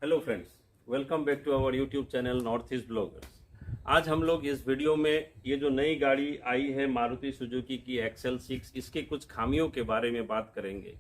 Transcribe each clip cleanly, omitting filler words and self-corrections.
Hello friends, welcome back to our YouTube channel North East Bloggers. आज हम लोग इस वीडियो में ये जो नई गाड़ी आई है मारुति सुजुकी की XL6, इसके कुछ खामियों के बारे में बात करेंगे।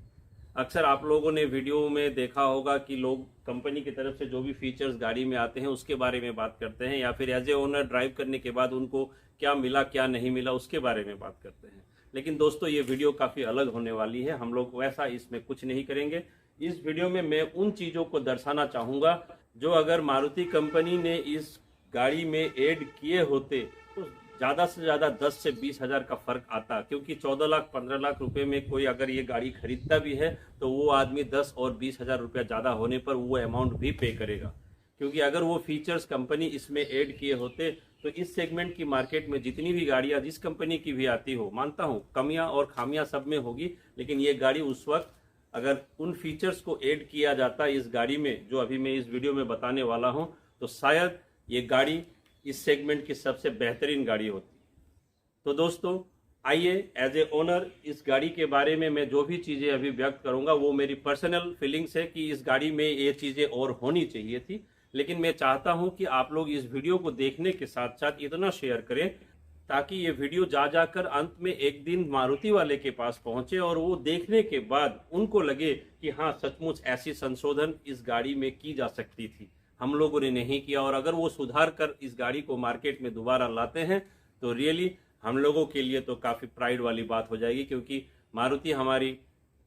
अक्सर आप लोगों ने वीडियो में देखा होगा कि लोग कंपनी की तरफ से जो भी फीचर्स गाड़ी में आते हैं उसके बारे में बात करते हैं, या फिर एज ए ओनर ड्राइव करने के बाद उनको क्या मिला क्या नहीं मिला उसके बारे में बात करते हैं। लेकिन दोस्तों, ये वीडियो काफ़ी अलग होने वाली है। हम लोग वैसा इसमें कुछ नहीं करेंगे। इस वीडियो में मैं उन चीज़ों को दर्शाना चाहूँगा जो अगर मारुति कंपनी ने इस गाड़ी में ऐड किए होते तो ज़्यादा से ज़्यादा 10 से 20 हज़ार का फ़र्क आता, क्योंकि 14 लाख 15 लाख रुपए में कोई अगर ये गाड़ी खरीदता भी है तो वो आदमी 10 और 20 हज़ार रुपया ज़्यादा होने पर वो अमाउंट भी पे करेगा। क्योंकि अगर वो फीचर्स कंपनी इसमें ऐड किए होते तो इस सेगमेंट की मार्केट में जितनी भी गाड़ियाँ जिस कंपनी की भी आती हो, मानता हूँ कमियाँ और खामियाँ सब में होगी, लेकिन ये गाड़ी उस वक्त अगर उन फीचर्स को ऐड किया जाता इस गाड़ी में जो अभी मैं इस वीडियो में बताने वाला हूं, तो शायद ये गाड़ी इस सेगमेंट की सबसे बेहतरीन गाड़ी होती। तो दोस्तों आइए, एज ए ओनर इस गाड़ी के बारे में मैं जो भी चीज़ें अभी व्यक्त करूंगा वो मेरी पर्सनल फीलिंग्स है कि इस गाड़ी में ये चीज़ें और होनी चाहिए थी। लेकिन मैं चाहता हूं कि आप लोग इस वीडियो को देखने के साथ साथ इतना शेयर करें ताकि ये वीडियो जाकर अंत में एक दिन मारुति वाले के पास पहुंचे और वो देखने के बाद उनको लगे कि हाँ, सचमुच ऐसी संशोधन इस गाड़ी में की जा सकती थी, हम लोगों ने नहीं किया। और अगर वो सुधार कर इस गाड़ी को मार्केट में दोबारा लाते हैं तो रियली हम लोगों के लिए तो काफ़ी प्राइड वाली बात हो जाएगी, क्योंकि मारुति हमारी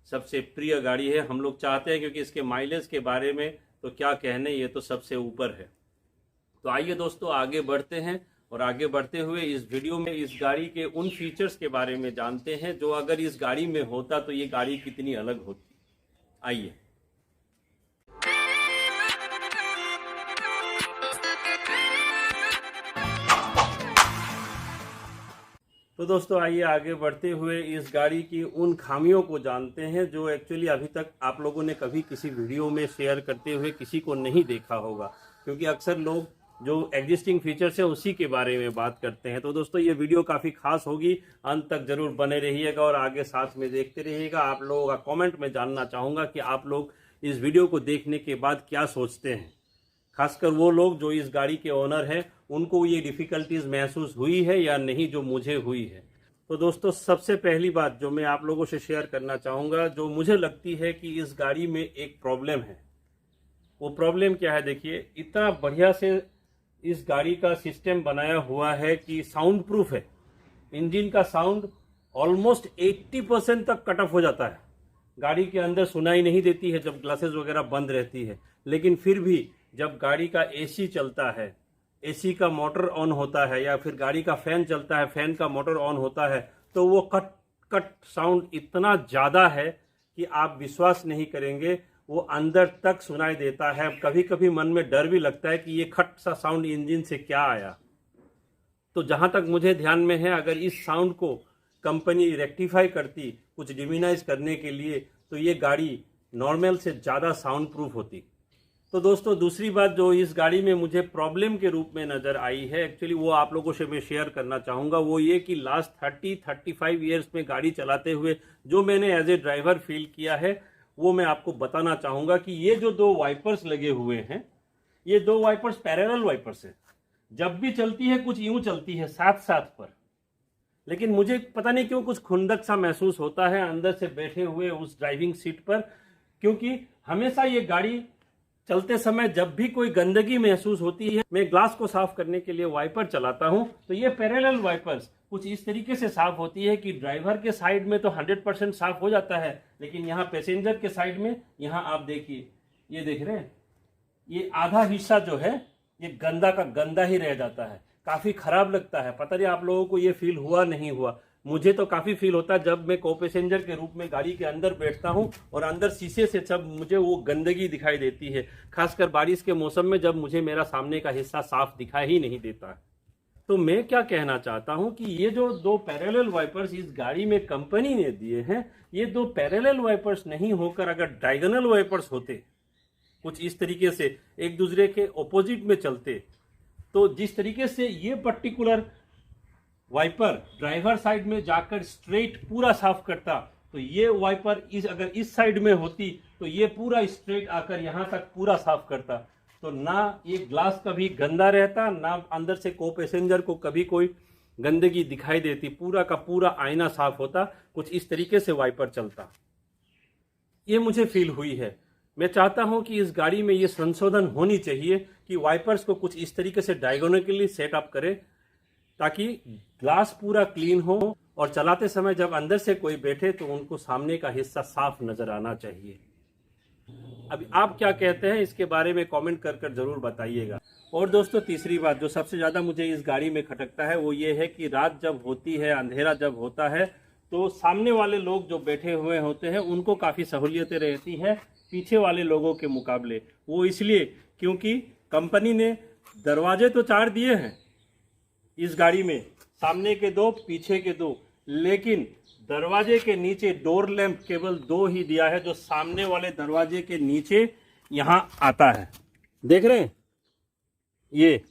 सबसे प्रिय गाड़ी है। हम लोग चाहते हैं, क्योंकि इसके माइलेज के बारे में तो क्या कहने, ये तो सबसे ऊपर है। तो आइए दोस्तों आगे बढ़ते हैं, और आगे बढ़ते हुए इस वीडियो में इस गाड़ी के उन फीचर्स के बारे में जानते हैं जो अगर इस गाड़ी में होता तो ये गाड़ी कितनी अलग होती। आइए। तो दोस्तों आइए आगे बढ़ते हुए इस गाड़ी की उन खामियों को जानते हैं जो एक्चुअली अभी तक आप लोगों ने कभी किसी वीडियो में शेयर करते हुए किसी को नहीं देखा होगा, क्योंकि अक्सर लोग जो एग्जिस्टिंग फीचर्स है उसी के बारे में बात करते हैं। तो दोस्तों ये वीडियो काफ़ी खास होगी, अंत तक जरूर बने रहिएगा और आगे साथ में देखते रहिएगा। आप लोगों का कमेंट में जानना चाहूँगा कि आप लोग इस वीडियो को देखने के बाद क्या सोचते हैं, खासकर वो लोग जो इस गाड़ी के ओनर हैं, उनको ये डिफ़िकल्टीज महसूस हुई है या नहीं जो मुझे हुई है। तो दोस्तों सबसे पहली बात जो मैं आप लोगों से शेयर करना चाहूँगा, जो मुझे लगती है कि इस गाड़ी में एक प्रॉब्लम है, वो प्रॉब्लम क्या है। देखिए, इतना बढ़िया से इस गाड़ी का सिस्टम बनाया हुआ है कि साउंड प्रूफ है। इंजन का साउंड ऑलमोस्ट 80% तक कट ऑफ हो जाता है, गाड़ी के अंदर सुनाई नहीं देती है जब ग्लासेस वगैरह बंद रहती है। लेकिन फिर भी जब गाड़ी का एसी चलता है, एसी का मोटर ऑन होता है, या फिर गाड़ी का फैन चलता है, फैन का मोटर ऑन होता है, तो वो कट कट साउंड इतना ज़्यादा है कि आप विश्वास नहीं करेंगे, वो अंदर तक सुनाई देता है। कभी कभी मन में डर भी लगता है कि ये खट सा साउंड इंजन से क्या आया। तो जहां तक मुझे ध्यान में है, अगर इस साउंड को कंपनी रेक्टिफाई करती कुछ डिमिनाइज करने के लिए, तो ये गाड़ी नॉर्मल से ज़्यादा साउंड प्रूफ होती। तो दोस्तों दूसरी बात जो इस गाड़ी में मुझे प्रॉब्लम के रूप में नज़र आई है, एक्चुअली वो आप लोगों से मैं शेयर करना चाहूँगा, वो ये कि लास्ट 30-35 ईयर्स में गाड़ी चलाते हुए जो मैंने एज ए ड्राइवर फील किया है, वो मैं आपको बताना चाहूँगा कि ये जो दो वाइपर्स लगे हुए हैं, ये दो वाइपर्स पैरेलल वाइपर्स हैं। जब भी चलती है कुछ यूँ चलती है साथ साथ पर, लेकिन मुझे पता नहीं क्यों कुछ खुंदक सा महसूस होता है अंदर से बैठे हुए उस ड्राइविंग सीट पर, क्योंकि हमेशा ये गाड़ी चलते समय जब भी कोई गंदगी महसूस होती है, मैं ग्लास को साफ करने के लिए वाइपर चलाता हूं, तो ये पैरेलल वाइपर्स कुछ इस तरीके से साफ होती है कि ड्राइवर के साइड में तो 100% साफ हो जाता है, लेकिन यहाँ पैसेंजर के साइड में, यहाँ आप देखिए, ये देख रहे हैं, ये आधा हिस्सा जो है ये गंदा का गंदा ही रह जाता है। काफ़ी खराब लगता है। पता नहीं आप लोगों को ये फील हुआ नहीं हुआ, मुझे तो काफ़ी फील होता है जब मैं को पैसेंजर के रूप में गाड़ी के अंदर बैठता हूं और अंदर शीशे से सब मुझे वो गंदगी दिखाई देती है, खासकर बारिश के मौसम में जब मुझे मेरा सामने का हिस्सा साफ दिखाई ही नहीं देता है। तो मैं क्या कहना चाहता हूं कि ये जो दो पैरेलल वाइपर्स इस गाड़ी में कंपनी ने दिए हैं, ये दो पैरेलल वाइपर्स नहीं होकर अगर डायगोनल वाइपर्स होते, कुछ इस तरीके से एक दूसरे के ऑपोजिट में चलते, तो जिस तरीके से ये पर्टिकुलर वाइपर ड्राइवर साइड में जाकर स्ट्रेट पूरा साफ करता, तो ये वाइपर अगर इस साइड में होती तो ये पूरा स्ट्रेट आकर यहाँ तक पूरा साफ करता, तो ना ये ग्लास कभी गंदा रहता, ना अंदर से को पैसेंजर को कभी कोई गंदगी दिखाई देती, पूरा का पूरा आईना साफ होता। कुछ इस तरीके से वाइपर चलता, ये मुझे फील हुई है। मैं चाहता हूं कि इस गाड़ी में ये संशोधन होनी चाहिए कि वाइपर्स को कुछ इस तरीके से डायगोनली सेटअप करे ताकि ग्लास पूरा क्लीन हो और चलाते समय जब अंदर से कोई बैठे तो उनको सामने का हिस्सा साफ नजर आना चाहिए। अभी आप क्या कहते हैं इसके बारे में कमेंट कर जरूर बताइएगा। और दोस्तों तीसरी बात जो सबसे ज़्यादा मुझे इस गाड़ी में खटकता है वो ये है कि रात जब होती है, अंधेरा जब होता है, तो सामने वाले लोग जो बैठे हुए होते हैं उनको काफ़ी सहूलियतें रहती हैं पीछे वाले लोगों के मुकाबले। वो इसलिए क्योंकि कंपनी ने दरवाजे तो 4 दिए हैं इस गाड़ी में, सामने के 2, पीछे के 2, लेकिन दरवाजे के नीचे डोर लैंप केवल 2 ही दिया है, जो सामने वाले दरवाजे के नीचे यहां आता है। देख रहे हैं ये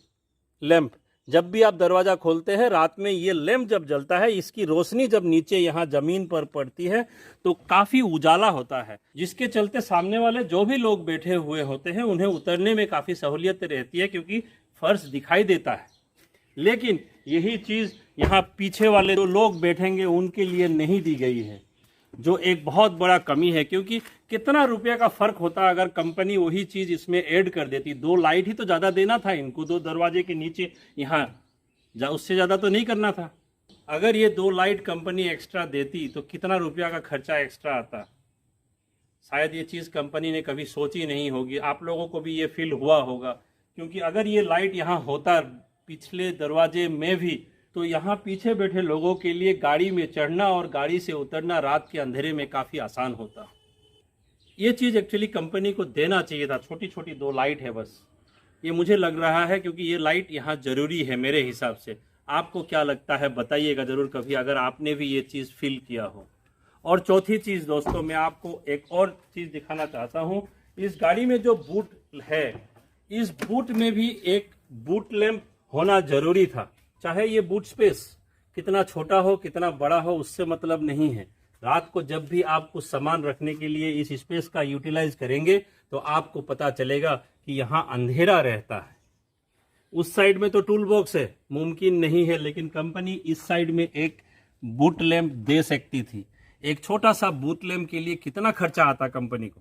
लैंप, जब भी आप दरवाजा खोलते हैं रात में ये लैंप जब जलता है, इसकी रोशनी जब नीचे यहाँ जमीन पर पड़ती है तो काफी उजाला होता है, जिसके चलते सामने वाले जो भी लोग बैठे हुए होते हैं उन्हें उतरने में काफी सहूलियत रहती है क्योंकि फर्श दिखाई देता है। लेकिन यही चीज यहाँ पीछे वाले जो लोग बैठेंगे उनके लिए नहीं दी गई है, जो एक बहुत बड़ा कमी है। क्योंकि कितना रुपये का फर्क होता अगर कंपनी वही चीज इसमें ऐड कर देती। 2 लाइट ही तो ज्यादा देना था इनको, 2 दरवाजे के नीचे यहाँ, उससे ज्यादा तो नहीं करना था। अगर ये 2 लाइट कंपनी एक्स्ट्रा देती तो कितना रुपया का खर्चा एक्स्ट्रा आता, शायद ये चीज कंपनी ने कभी सोची नहीं होगी। आप लोगों को भी ये फील हुआ होगा, क्योंकि अगर ये लाइट यहाँ होता पिछले दरवाजे में भी तो यहाँ पीछे बैठे लोगों के लिए गाड़ी में चढ़ना और गाड़ी से उतरना रात के अंधेरे में काफ़ी आसान होता। ये चीज़ एक्चुअली कंपनी को देना चाहिए था। छोटी छोटी 2 लाइट है बस, ये मुझे लग रहा है, क्योंकि ये लाइट यहाँ ज़रूरी है मेरे हिसाब से। आपको क्या लगता है बताइएगा ज़रूर कभी, अगर आपने भी ये चीज़ फील किया हो। और चौथी चीज़ दोस्तों, मैं आपको एक और चीज़ दिखाना चाहता हूँ। इस गाड़ी में जो बूट है, इस बूट में भी एक बूट लैंप होना ज़रूरी था। चाहे ये बूट स्पेस कितना छोटा हो कितना बड़ा हो उससे मतलब नहीं है। रात को जब भी आप कुछ सामान रखने के लिए इस स्पेस का यूटिलाइज करेंगे तो आपको पता चलेगा कि यहाँ अंधेरा रहता है। उस साइड में तो टूल बॉक्स है, मुमकिन नहीं है, लेकिन कंपनी इस साइड में एक बूट लैंप दे सकती थी। एक छोटा सा बूट लैंप के लिए कितना खर्चा आता कंपनी को,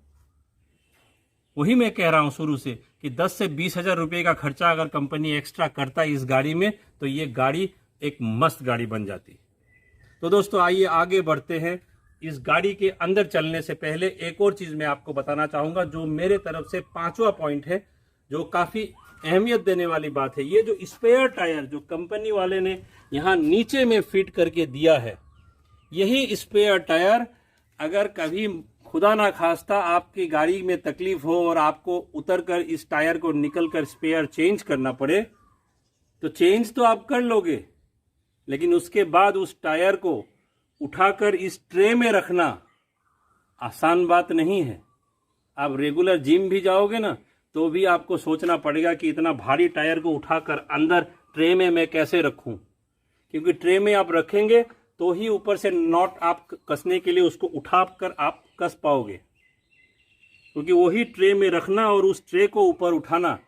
वही मैं कह रहा हूं शुरू से कि 10 से 20 हजार रुपये का खर्चा अगर कंपनी एक्स्ट्रा करता इस गाड़ी में तो ये गाड़ी एक मस्त गाड़ी बन जाती। तो दोस्तों आइए आगे बढ़ते हैं। इस गाड़ी के अंदर चलने से पहले एक और चीज़ मैं आपको बताना चाहूँगा, जो मेरे तरफ से 5वां पॉइंट है, जो काफ़ी अहमियत देने वाली बात है। ये जो स्पेयर टायर जो कंपनी वाले ने यहाँ नीचे में फिट करके दिया है, यही स्पेयर टायर अगर कभी खुदा ना खास्ता आपकी गाड़ी में तकलीफ हो और आपको उतरकर इस टायर को निकलकर स्पेयर चेंज करना पड़े तो चेंज तो आप कर लोगे, लेकिन उसके बाद उस टायर को उठाकर इस ट्रे में रखना आसान बात नहीं है। आप रेगुलर जिम भी जाओगे ना तो भी आपको सोचना पड़ेगा कि इतना भारी टायर को उठाकर अंदर ट्रे में मैं कैसे रखूं, क्योंकि ट्रे में आप रखेंगे तो ही ऊपर से नॉट आप कसने के लिए उसको उठाकर आप कस पाओगे, क्योंकि वही ट्रे में रखना और उस ट्रे को ऊपर उठाना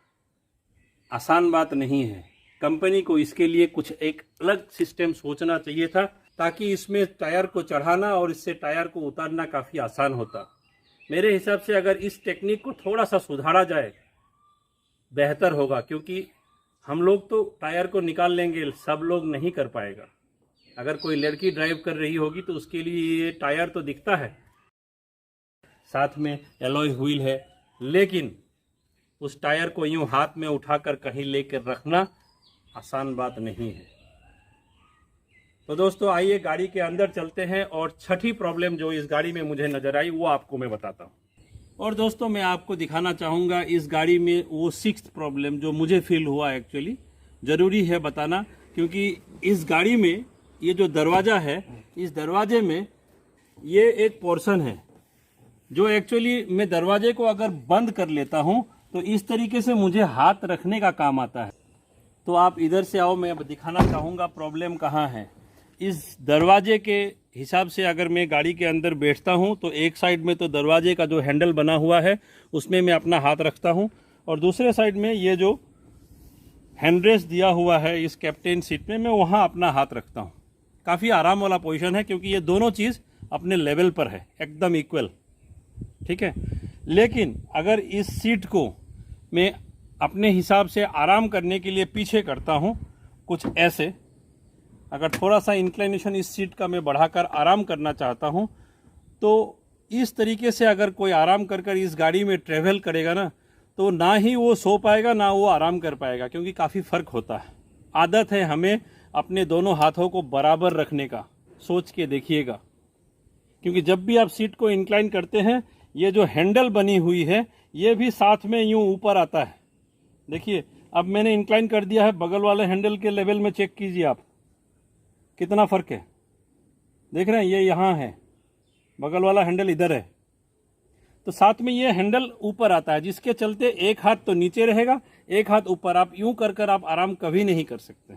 आसान बात नहीं है। कंपनी को इसके लिए कुछ एक अलग सिस्टम सोचना चाहिए था, ताकि इसमें टायर को चढ़ाना और इससे टायर को उतारना काफ़ी आसान होता। मेरे हिसाब से अगर इस टेक्निक को थोड़ा सा सुधारा जाए बेहतर होगा, क्योंकि हम लोग तो टायर को निकाल लेंगे, सब लोग नहीं कर पाएगा। अगर कोई लड़की ड्राइव कर रही होगी तो उसके लिए ये टायर तो दिखता है, साथ में एलॉय व्हील है, लेकिन उस टायर को यूं हाथ में उठाकर कहीं लेकर रखना आसान बात नहीं है। तो दोस्तों आइए गाड़ी के अंदर चलते हैं और छठी प्रॉब्लम जो इस गाड़ी में मुझे नजर आई वो आपको मैं बताता हूँ। और दोस्तों मैं आपको दिखाना चाहूँगा इस गाड़ी में वो 6th प्रॉब्लम जो मुझे फील हुआ। एक्चुअली ज़रूरी है बताना, क्योंकि इस गाड़ी में ये जो दरवाज़ा है, इस दरवाजे में ये एक पोर्शन है जो एक्चुअली मैं दरवाजे को अगर बंद कर लेता हूँ तो इस तरीके से मुझे हाथ रखने का काम आता है। तो आप इधर से आओ, मैं अब दिखाना चाहूँगा प्रॉब्लम कहाँ है। इस दरवाजे के हिसाब से अगर मैं गाड़ी के अंदर बैठता हूं तो एक साइड में तो दरवाजे का जो हैंडल बना हुआ है उसमें मैं अपना हाथ रखता हूं, और दूसरे साइड में ये जो हैंडरेस्ट दिया हुआ है इस कैप्टन सीट में, मैं वहां अपना हाथ रखता हूं। काफ़ी आराम वाला पोजीशन है क्योंकि ये दोनों चीज़ अपने लेवल पर है, एकदम इक्वल, ठीक है। लेकिन अगर इस सीट को मैं अपने हिसाब से आराम करने के लिए पीछे करता हूं, कुछ ऐसे, अगर थोड़ा सा इंक्लिनेशन इस सीट का मैं बढ़ाकर आराम करना चाहता हूं, तो इस तरीके से अगर कोई आराम कर कर इस गाड़ी में ट्रेवल करेगा ना, तो ना ही वो सो पाएगा ना वो आराम कर पाएगा, क्योंकि काफ़ी फ़र्क होता है। आदत है हमें अपने दोनों हाथों को बराबर रखने का, सोच के देखिएगा, क्योंकि जब भी आप सीट को इंक्लाइन करते हैं ये जो हैंडल बनी हुई है ये भी साथ में यूं ऊपर आता है। देखिए अब मैंने इंक्लाइन कर दिया है, बगल वाले हैंडल के लेवल में चेक कीजिए आप कितना फ़र्क है, देख रहे हैं, ये यहाँ है, बगल वाला हैंडल इधर है, तो साथ में ये हैंडल ऊपर आता है, जिसके चलते एक हाथ तो नीचे रहेगा, एक हाथ ऊपर। आप यूं कर कर आप आराम कभी नहीं कर सकते।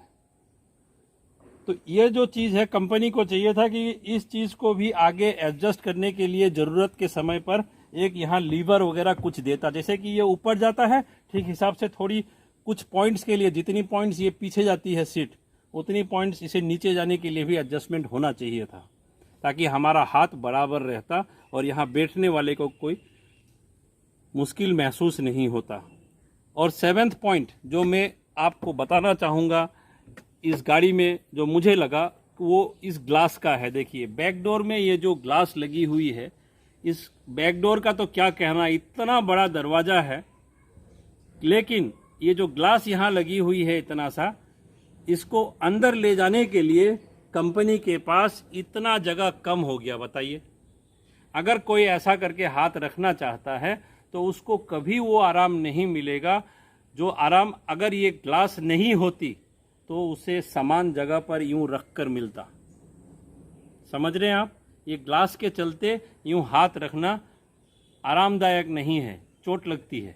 तो ये जो चीज़ है, कंपनी को चाहिए था कि इस चीज़ को भी आगे एडजस्ट करने के लिए ज़रूरत के समय पर एक यहाँ लीवर वगैरह कुछ देता, जैसे कि ये ऊपर जाता है ठीक हिसाब से थोड़ी कुछ पॉइंट्स के लिए, जितनी पॉइंट्स ये पीछे जाती है सीट, उतनी पॉइंट्स इसे नीचे जाने के लिए भी एडजस्टमेंट होना चाहिए था, ताकि हमारा हाथ बराबर रहता और यहाँ बैठने वाले को कोई मुश्किल महसूस नहीं होता। और 7th पॉइंट जो मैं आपको बताना चाहूँगा इस गाड़ी में जो मुझे लगा, वो इस ग्लास का है। देखिए बैक डोर में ये जो ग्लास लगी हुई है, इस बैक डोर का तो क्या कहना, इतना बड़ा दरवाज़ा है, लेकिन ये जो ग्लास यहाँ लगी हुई है इतना सा, इसको अंदर ले जाने के लिए कंपनी के पास इतना जगह कम हो गया। बताइए, अगर कोई ऐसा करके हाथ रखना चाहता है तो उसको कभी वो आराम नहीं मिलेगा जो आराम अगर ये ग्लास नहीं होती तो उसे समान जगह पर यूं रख कर मिलता। समझ रहे हैं आप, ये ग्लास के चलते यूं हाथ रखना आरामदायक नहीं है, चोट लगती है,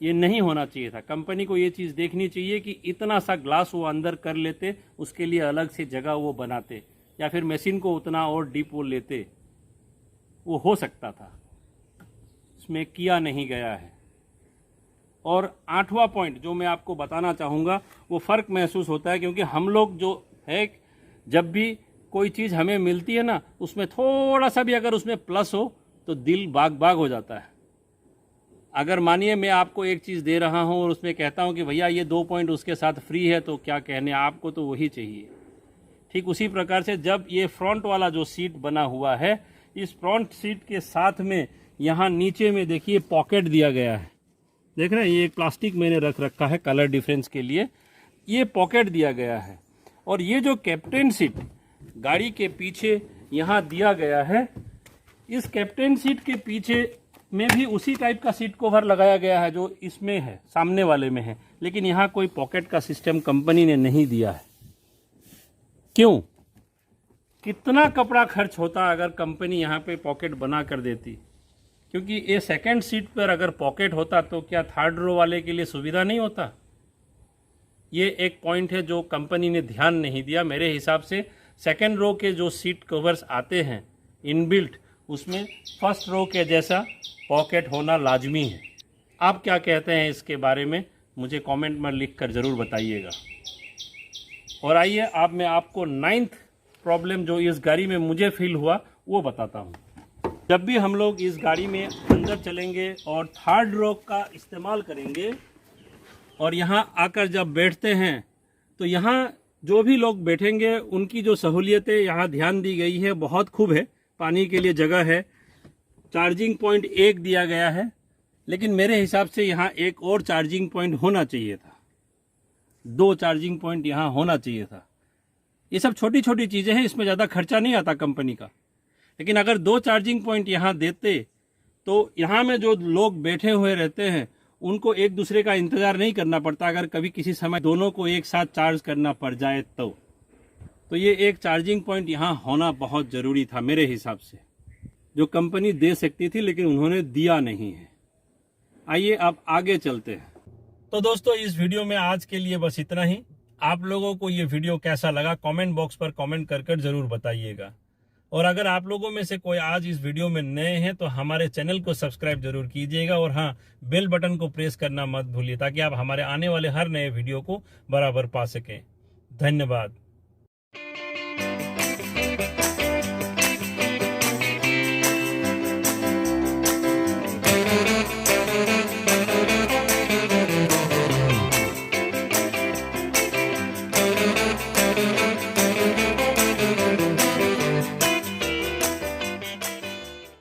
ये नहीं होना चाहिए था। कंपनी को ये चीज़ देखनी चाहिए कि इतना सा ग्लास वो अंदर कर लेते, उसके लिए अलग से जगह वो बनाते, या फिर मशीन को उतना और डीप वो लेते, वो हो सकता था, इसमें किया नहीं गया है। और 8वां पॉइंट जो मैं आपको बताना चाहूँगा, वो फ़र्क महसूस होता है, क्योंकि हम लोग जो है, जब भी कोई चीज़ हमें मिलती है ना, उसमें थोड़ा सा भी अगर उसमें प्लस हो तो दिल बाग बाग हो जाता है। अगर मानिए मैं आपको एक चीज़ दे रहा हूँ और उसमें कहता हूँ कि भैया ये 2 पॉइंट उसके साथ फ्री है, तो क्या कहने, आपको तो वही चाहिए। ठीक उसी प्रकार से जब ये फ्रंट वाला जो सीट बना हुआ है, इस फ्रंट सीट के साथ में यहाँ नीचे में देखिए पॉकेट दिया गया है, देख रहे हैं, ये एक प्लास्टिक मैंने रख रखा है कलर डिफरेंस के लिए, ये पॉकेट दिया गया है। और ये जो कैप्टन सीट गाड़ी के पीछे यहाँ दिया गया है, इस कैप्टन सीट के पीछे में भी उसी टाइप का सीट कवर लगाया गया है जो इसमें है, सामने वाले में है, लेकिन यहाँ कोई पॉकेट का सिस्टम कंपनी ने नहीं दिया है। क्यों? कितना कपड़ा खर्च होता अगर कंपनी यहाँ पे पॉकेट बना कर देती, क्योंकि ये सेकंड सीट पर अगर पॉकेट होता तो क्या थर्ड रो वाले के लिए सुविधा नहीं होता। ये एक पॉइंट है जो कंपनी ने ध्यान नहीं दिया। मेरे हिसाब से सेकंड रो के जो सीट कवर्स आते हैं इनबिल्ट, उसमें फर्स्ट रो के जैसा पॉकेट होना लाजमी है। आप क्या कहते हैं इसके बारे में, मुझे कमेंट में लिख कर ज़रूर बताइएगा। और आइए अब मैं आपको 9th प्रॉब्लम जो इस गाड़ी में मुझे फील हुआ वो बताता हूँ। जब भी हम लोग इस गाड़ी में अंदर चलेंगे और थर्ड रो का इस्तेमाल करेंगे और यहाँ आकर जब बैठते हैं, तो यहाँ जो भी लोग बैठेंगे उनकी जो सहूलियतें यहाँ ध्यान दी गई है, बहुत खूब है। पानी के लिए जगह है, चार्जिंग पॉइंट एक दिया गया है, लेकिन मेरे हिसाब से यहाँ एक और चार्जिंग पॉइंट होना चाहिए था, 2 चार्जिंग पॉइंट यहाँ होना चाहिए था। ये सब छोटी छोटी चीज़ें हैं, इसमें ज़्यादा खर्चा नहीं आता कंपनी का, लेकिन अगर 2 चार्जिंग पॉइंट यहाँ देते तो यहाँ में जो लोग बैठे हुए रहते हैं उनको एक दूसरे का इंतज़ार नहीं करना पड़ता। अगर कभी किसी समय दोनों को एक साथ चार्ज करना पड़ जाए तो ये एक चार्जिंग पॉइंट यहाँ होना बहुत ज़रूरी था मेरे हिसाब से, जो कंपनी दे सकती थी लेकिन उन्होंने दिया नहीं है। आइए अब आगे चलते हैं। तो दोस्तों इस वीडियो में आज के लिए बस इतना ही। आप लोगों को ये वीडियो कैसा लगा कमेंट बॉक्स पर कमेंट कर जरूर बताइएगा। और अगर आप लोगों में से कोई आज इस वीडियो में नए हैं तो हमारे चैनल को सब्सक्राइब जरूर कीजिएगा, और हाँ, बेल बटन को प्रेस करना मत भूलिए ताकि आप हमारे आने वाले हर नए वीडियो को बराबर पा सकें। धन्यवाद।